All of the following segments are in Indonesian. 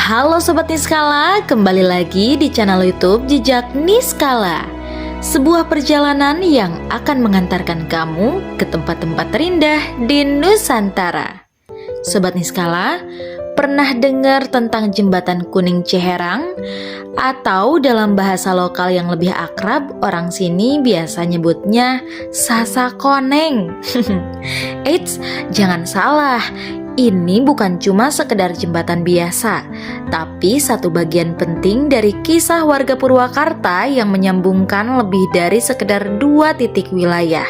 Halo Sobat Niskala, kembali lagi di channel YouTube Jejak Niskala. Sebuah perjalanan yang akan mengantarkan kamu ke tempat-tempat terindah di Nusantara. Sobat Niskala, pernah dengar tentang Jembatan Kuning Ciherang? Atau dalam bahasa lokal yang lebih akrab, orang sini biasa nyebutnya Sasakoneng. Eits, jangan salah. Ini bukan cuma sekedar jembatan biasa, tapi satu bagian penting dari kisah warga Purwakarta yang menyambungkan lebih dari sekedar dua titik wilayah.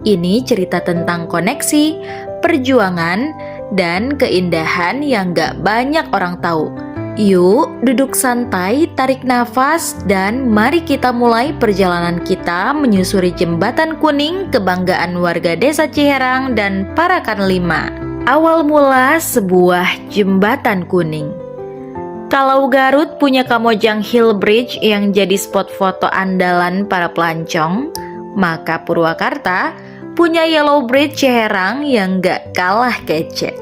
Ini cerita tentang koneksi, perjuangan, dan keindahan yang gak banyak orang tahu. Yuk, duduk santai, tarik nafas, dan mari kita mulai perjalanan kita menyusuri Jembatan Kuning kebanggaan warga Desa Ciherang dan Parakan 5. Awal mula sebuah jembatan kuning. Kalau Garut punya Kamojang Hill Bridge yang jadi spot foto andalan para pelancong, maka Purwakarta punya Yellow Bridge Ciherang yang gak kalah kece.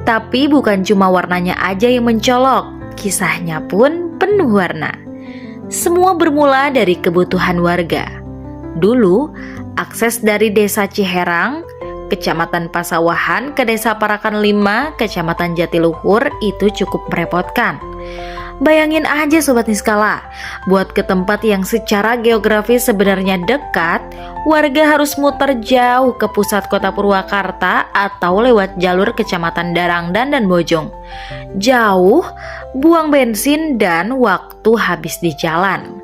Tapi bukan cuma warnanya aja yang mencolok, kisahnya pun penuh warna. Semua bermula dari kebutuhan warga. Dulu, akses dari Desa Ciherang, Kecamatan Pasawahan ke Desa Parakan 5, Kecamatan Jatiluhur itu cukup merepotkan. Bayangin aja Sobat Niskala, buat ke tempat yang secara geografis sebenarnya dekat, warga harus muter jauh ke pusat kota Purwakarta atau lewat jalur Kecamatan Darangdan dan Bojong. Jauh, buang bensin dan waktu habis di jalan.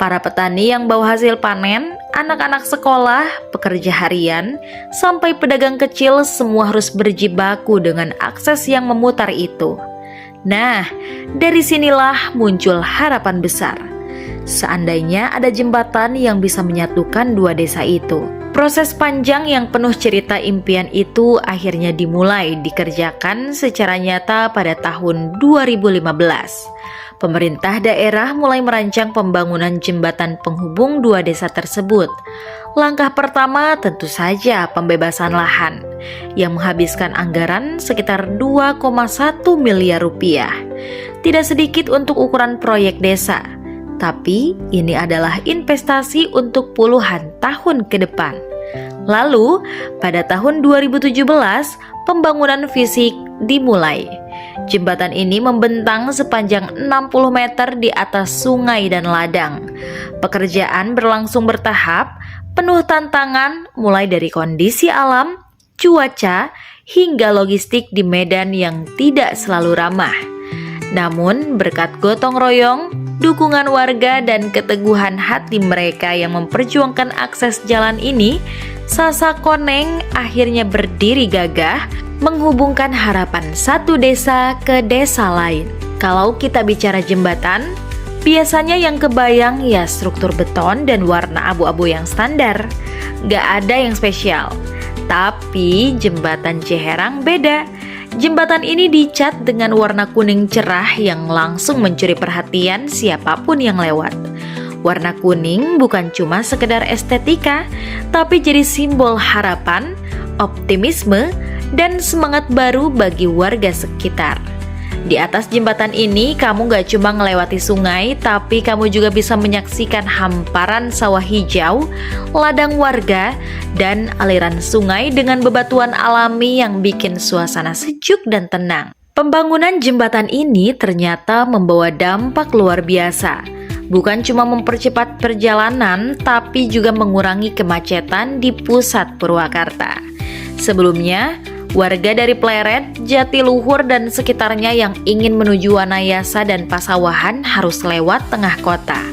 Para petani yang bawa hasil panen, anak-anak sekolah, pekerja harian, sampai pedagang kecil semua harus berjibaku dengan akses yang memutar itu. Nah, dari sinilah muncul harapan besar. Seandainya ada jembatan yang bisa menyatukan dua desa itu. Proses panjang yang penuh cerita impian itu akhirnya dimulai dikerjakan secara nyata pada tahun 2015. Pemerintah daerah mulai merancang pembangunan jembatan penghubung dua desa tersebut. Langkah pertama tentu saja pembebasan lahan yang menghabiskan anggaran sekitar 2,1 miliar rupiah. Tidak sedikit untuk ukuran proyek desa, tapi ini adalah investasi untuk puluhan tahun ke depan. Lalu, pada tahun 2017, pembangunan fisik dimulai. Jembatan ini membentang sepanjang 60 meter di atas sungai dan ladang. Pekerjaan berlangsung bertahap, penuh tantangan mulai dari kondisi alam, cuaca, hingga logistik di medan yang tidak selalu ramah. Namun berkat gotong royong, dukungan warga dan keteguhan hati mereka yang memperjuangkan akses jalan ini, Sasakoneng akhirnya berdiri gagah menghubungkan harapan satu desa ke desa lain. Kalau kita bicara jembatan, biasanya yang kebayang ya struktur beton dan warna abu-abu yang standar. Gak ada yang spesial. Tapi jembatan Ciherang beda. Jembatan ini dicat dengan warna kuning cerah yang langsung mencuri perhatian siapapun yang lewat. Warna kuning bukan cuma sekedar estetika, tapi jadi simbol harapan, optimisme, dan semangat baru bagi warga sekitar. Di atas jembatan ini kamu gak cuma ngelewati sungai, tapi kamu juga bisa menyaksikan hamparan sawah hijau, ladang warga, dan aliran sungai dengan bebatuan alami yang bikin suasana sejuk dan tenang. Pembangunan jembatan ini ternyata membawa dampak luar biasa. Bukan cuma mempercepat perjalanan, tapi juga mengurangi kemacetan di pusat Purwakarta. Sebelumnya, warga dari Pleret, Jatiluhur, dan sekitarnya yang ingin menuju Wanayasa dan Pasawahan harus lewat tengah kota.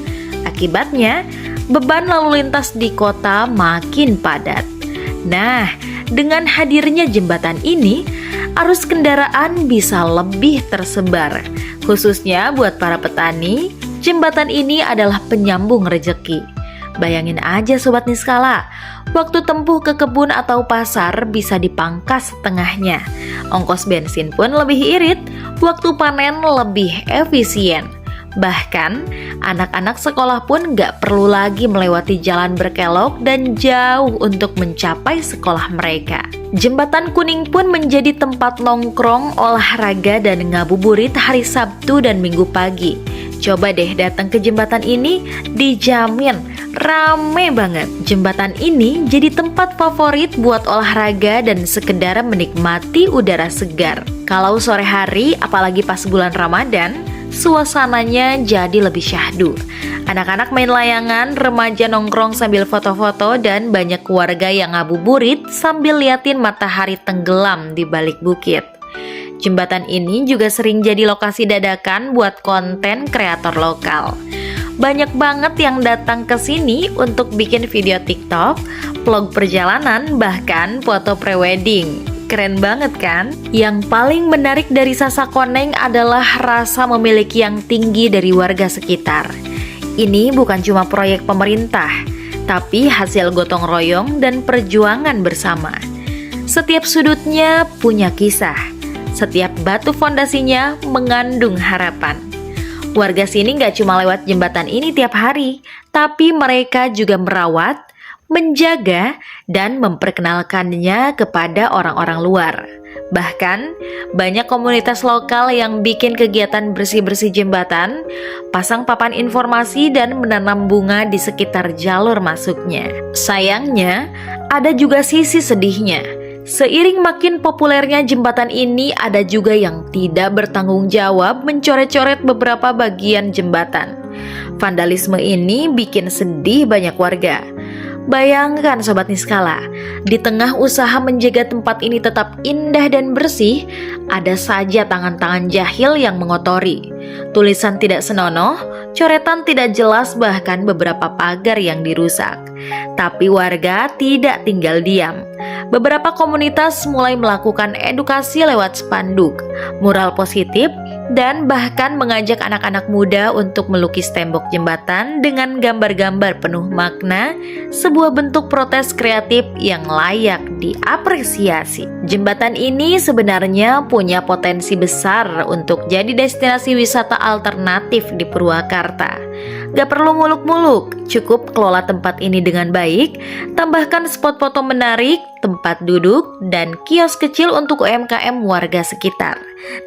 Akibatnya, beban lalu lintas di kota makin padat. Nah, dengan hadirnya jembatan ini, arus kendaraan bisa lebih tersebar. Khususnya buat para petani, jembatan ini adalah penyambung rejeki. Bayangin aja Sobat Niskala, waktu tempuh ke kebun atau pasar bisa dipangkas setengahnya. Ongkos bensin pun lebih irit, waktu panen lebih efisien. Bahkan, anak-anak sekolah pun gak perlu lagi melewati jalan berkelok dan jauh untuk mencapai sekolah mereka. Jembatan Kuning pun menjadi tempat nongkrong, olahraga, dan ngabuburit hari Sabtu dan Minggu pagi. Coba deh datang ke jembatan ini, dijamin rame banget. Jembatan ini jadi tempat favorit buat olahraga dan sekedar menikmati udara segar. Kalau sore hari, apalagi pas bulan Ramadan, suasananya jadi lebih syahdu. Anak-anak main layangan, remaja nongkrong sambil foto-foto, dan banyak keluarga yang ngabuburit sambil liatin matahari tenggelam di balik bukit. Jembatan ini juga sering jadi lokasi dadakan buat konten kreator lokal. Banyak banget yang datang ke sini untuk bikin video TikTok, vlog perjalanan, bahkan foto prewedding. Keren banget kan? Yang paling menarik dari Sasakoneng adalah rasa memiliki yang tinggi dari warga sekitar. Ini bukan cuma proyek pemerintah, tapi hasil gotong royong dan perjuangan bersama. Setiap sudutnya punya kisah, setiap batu fondasinya mengandung harapan. Warga sini gak cuma lewat jembatan ini tiap hari, tapi mereka juga merawat, menjaga, dan memperkenalkannya kepada orang-orang luar. Bahkan, banyak komunitas lokal yang bikin kegiatan bersih-bersih jembatan, pasang papan informasi, dan menanam bunga di sekitar jalur masuknya. Sayangnya, ada juga sisi sedihnya. Seiring makin populernya jembatan ini, ada juga yang tidak bertanggung jawab mencoret-coret beberapa bagian jembatan. Vandalisme ini bikin sedih banyak warga. Bayangkan Sobat Niskala, di tengah usaha menjaga tempat ini tetap indah dan bersih, ada saja tangan-tangan jahil yang mengotori. Tulisan tidak senonoh, coretan tidak jelas, bahkan beberapa pagar yang dirusak. Tapi warga tidak tinggal diam. Beberapa komunitas mulai melakukan edukasi lewat spanduk, mural positif, dan bahkan mengajak anak-anak muda untuk melukis tembok jembatan dengan gambar-gambar penuh makna, sebuah bentuk protes kreatif yang layak diapresiasi. Jembatan ini sebenarnya punya potensi besar untuk jadi destinasi wisata alternatif di Purwakarta. Gak perlu muluk-muluk, cukup kelola tempat ini dengan baik, tambahkan spot foto menarik, tempat duduk, dan kios kecil untuk UMKM warga sekitar.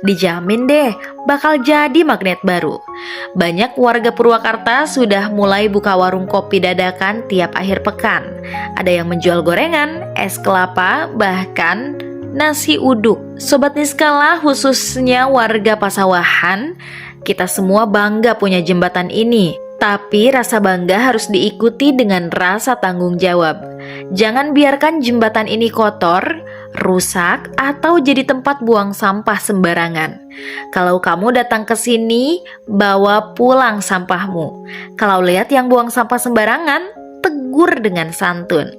Dijamin deh, bakal jadi magnet baru. Banyak warga Purwakarta sudah mulai buka warung kopi dadakan tiap akhir pekan. Ada yang menjual gorengan, es kelapa, bahkan nasi uduk. Sobat Niskala, khususnya warga Pasawahan, kita semua bangga punya jembatan ini. Tapi rasa bangga harus diikuti dengan rasa tanggung jawab. Jangan biarkan jembatan ini kotor, rusak, atau jadi tempat buang sampah sembarangan. Kalau kamu datang ke sini, bawa pulang sampahmu. Kalau lihat yang buang sampah sembarangan, tegur dengan santun.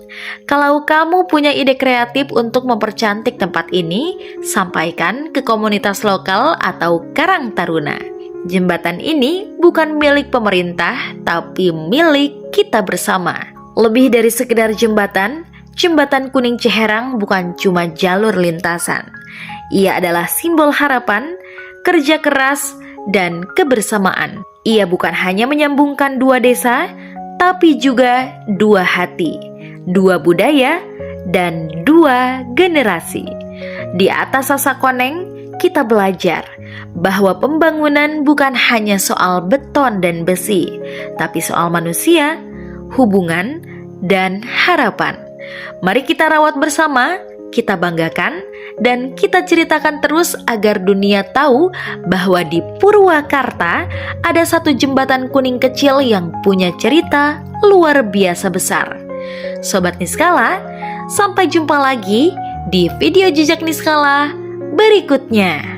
Kalau kamu punya ide kreatif untuk mempercantik tempat ini, sampaikan ke komunitas lokal atau Karang Taruna. Jembatan ini bukan milik pemerintah, tapi milik kita bersama. Lebih dari sekedar jembatan, Jembatan Kuning Ciherang bukan cuma jalur lintasan. Ia adalah simbol harapan, kerja keras, dan kebersamaan. Ia bukan hanya menyambungkan dua desa, tapi juga dua hati, dua budaya, dan dua generasi. Di atas Sasakoneng, kita belajar bahwa pembangunan bukan hanya soal beton dan besi, tapi soal manusia, hubungan, dan harapan. Mari kita rawat bersama, kita banggakan, dan kita ceritakan terus agar dunia tahu bahwa di Purwakarta ada satu jembatan kuning kecil yang punya cerita luar biasa besar. Sobat Niskala, sampai jumpa lagi di video Jejak Niskala berikutnya.